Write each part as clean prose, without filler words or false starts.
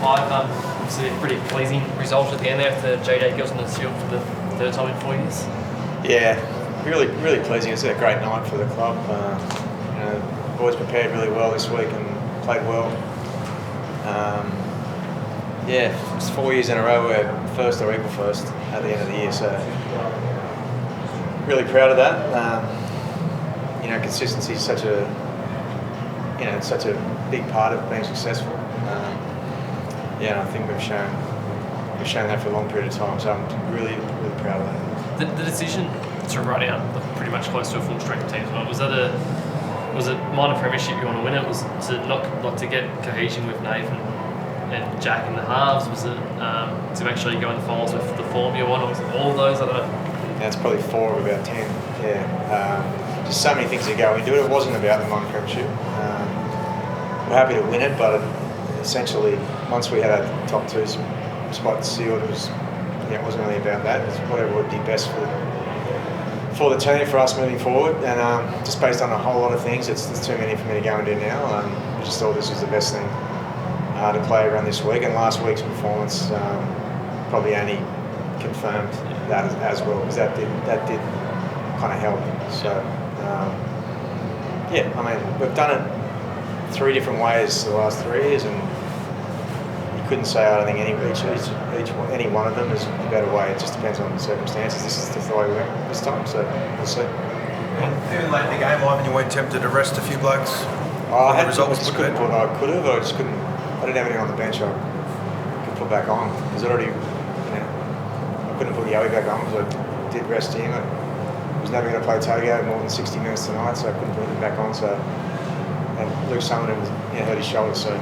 Obviously a pretty pleasing result at the end there after JJ Gilson and Seal for the third time in 4 years. Yeah, really pleasing. It's a great night for the club. The boys prepared really well this week and played well. It's 4 years in a row we're first or equal first at the end of the year, so really proud of that. Consistency is such a big part of being successful. And I think we've shown that for a long period of time. So I'm really proud of that. The decision to run out pretty much close to a full strength team, was it minor premiership you want to win it? Was it not to get cohesion with Nathan and Jack in the halves? Was it to actually go in the finals with the form you want? Or was it all of those? I don't know. That's probably 4 of about 10. Yeah, just so many things that go into it. It wasn't about the minor premiership. We're happy to win it, but essentially, once we had our top 2 spots sealed, it wasn't really about that. It was whatever would be best for the team, for us moving forward. And just based on a whole lot of things, there's too many for me to go and do now. We just thought this was the best thing to play around this week. And last week's performance probably only confirmed that as well, because that did kind of help. So we've done it 3 different ways the last 3 years, and you couldn't say I don't think any one of them is a better way. It just depends on the circumstances. This is the way we went this time, so we'll see. Even late in the game, Ivan, you weren't tempted to rest a few blokes? I just couldn't put. I could have, but I just couldn't. I didn't have anything on the bench I could put back on. Because I couldn't put Yowie back on because I did rest him. I was never going to play Togo more than 60 minutes tonight, so I couldn't put him back on. So. And Luke Summerton hurt his shoulder, so I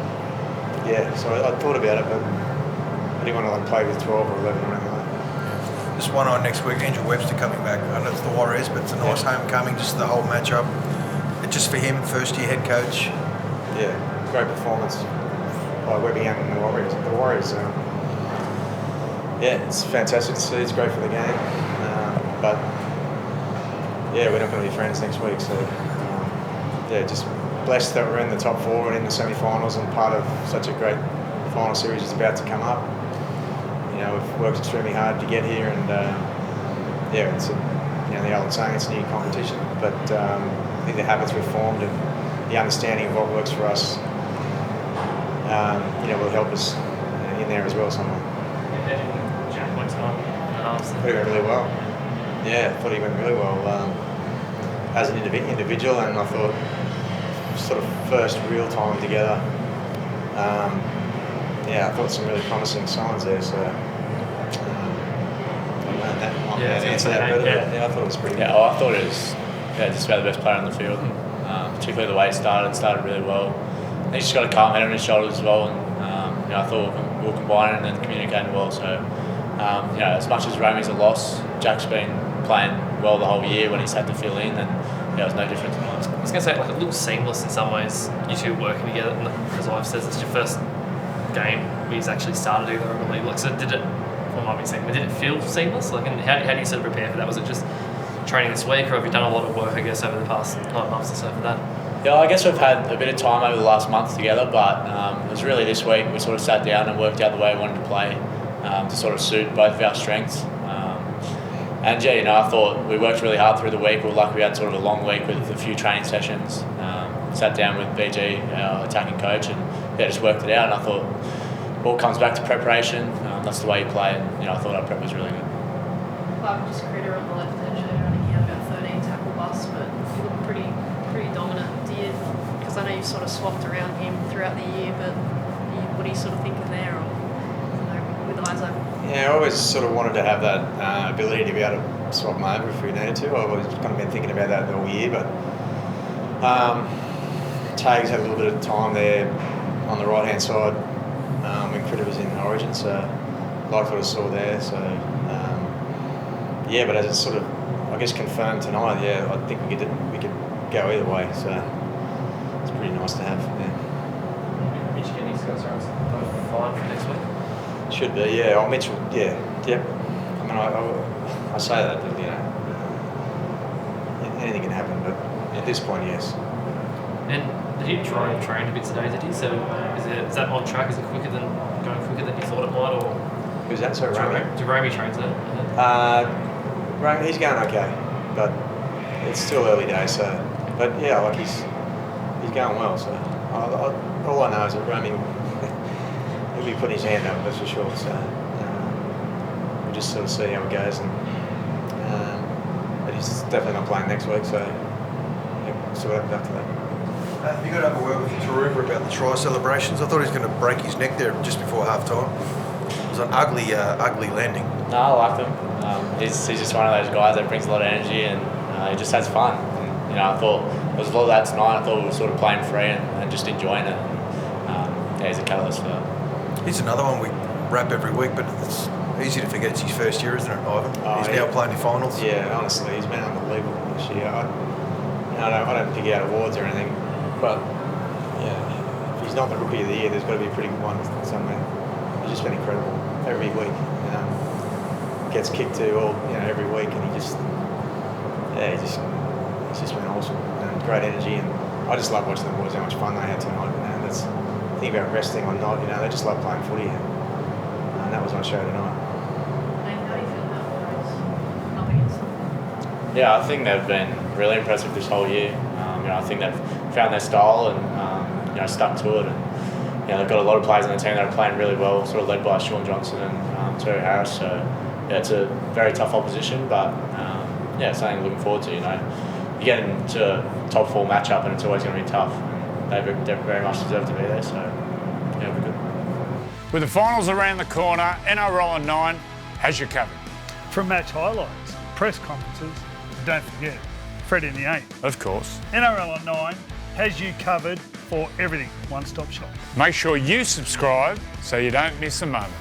thought about it, but I didn't want to play with 12 or 11 or anything like that. Just one on next week, Andrew Webster coming back. I know it's the Warriors, but it's a nice homecoming, just the whole matchup. Just for him, first year head coach. Yeah, great performance by Webby and the Warriors. It's fantastic to see. It's great for the game, but we're not going to be friends next week, so just blessed that we're in the top 4 and in the semi-finals and part of such a great final series is about to come up. We've worked extremely hard to get here, and it's the old saying, it's a new competition. But I think the habits we've formed and the understanding of what works for us, will help us in there as well somewhere. Jack went tonight. I thought he went really well. Yeah, I thought he went really well as an individual, and I thought sort of first real time together. I thought some really promising signs there. So I thought it was pretty good. I thought it was just about the best player on the field, particularly the way he started really well. And he's just got a calm head on his shoulders as well, and I thought we were combining and communicating well. So as much as Romy's a loss, Jack's been playing well the whole year when he's had to fill in, and it was no different tonight. I was going to say, it looks seamless in some ways, you two working together. And as I've said, it's your first game where he's actually started either of the league. So did it feel seamless? And how do you sort of prepare for that? Was it just training this week, or have you done a lot of work, I guess, over the past 9 months or so for that? Yeah, I guess we've had a bit of time over the last month together, but it was really this week we sort of sat down and worked out the way we wanted to play to sort of suit both of our strengths. I thought we worked really hard through the week. We were lucky we had sort of a long week with a few training sessions. Sat down with BG, our attacking coach, and just worked it out. And I thought all comes back to preparation. That's the way you play, and I thought our prep was really good. Just Critter on the left edge there, only he had about 13 tackle busts, but he looked pretty dominant. Because I know you sort of swapped around him throughout the year, but what are you sort of thinking there, or with eyes open? Yeah, I always sort of wanted to have that ability to be able to swap them over if we needed to. I've always kind of been thinking about that all year, but Tags had a little bit of time there on the right-hand side when Critter was in Origin, so I liked what I saw there. So, but as it's sort of, I guess, confirmed tonight, I think we could go either way, so it's pretty nice to have. Mitch Kenny's got fine for next week? Should be, yeah. Mitchell, yep. I mean, I say that, but, anything can happen, but at this point, yes. And did he try and train a bit today, did he? So is that on track? Is it quicker than going than you thought it might, or Who's that? Sorry, Rami. Jerome trains there. Rami, he's going okay, but it's still early days. So, but yeah, like he's going well. So all I know is that Rami he'll be putting his hand up, that's for sure. So we'll just sort of see how it goes. And but he's definitely not playing next week. So yeah, see what happens after that. Have you got to have a word with Taruva about the try celebrations? I thought he was going to break his neck there just before half time. It was an ugly landing. No, I like him. He's just one of those guys that brings a lot of energy and he just has fun. And, I thought there was a lot of that tonight. I thought we were sort of playing free and just enjoying it. And, he's a catalyst for that. He's another one we wrap every week, but it's easy to forget it's his first year, isn't it, Ivan? He's now playing in finals. Yeah, honestly, he's been unbelievable this year. I don't pick out awards or anything, but yeah, if he's not the rookie of the year, there's got to be a pretty good one somewhere. He's just been incredible every week. Gets kicked to every week, and he's just been awesome and great energy. And I just love watching the boys, how much fun they had tonight. And that's the thing about resting or not. They just love playing footy, and that was on show tonight. How do you feel about Warriors up against them? Yeah, I think they've been really impressive this whole year. I think they've found their style and stuck to it. And they've got a lot of players on the team that are playing really well, sort of led by Sean Johnson and Terry Harris. So yeah, it's a very tough opposition, but it's something I'm looking forward to. You get into a top 4 matchup, and it's always going to be tough. And they very much deserve to be there. So yeah, it'll be good. With the finals around the corner, NRL on 9 has you covered. From match highlights, press conferences, and don't forget, Fred in the 8. Of course. NRL on 9 has you covered for everything. One-stop shop. Make sure you subscribe so you don't miss a moment.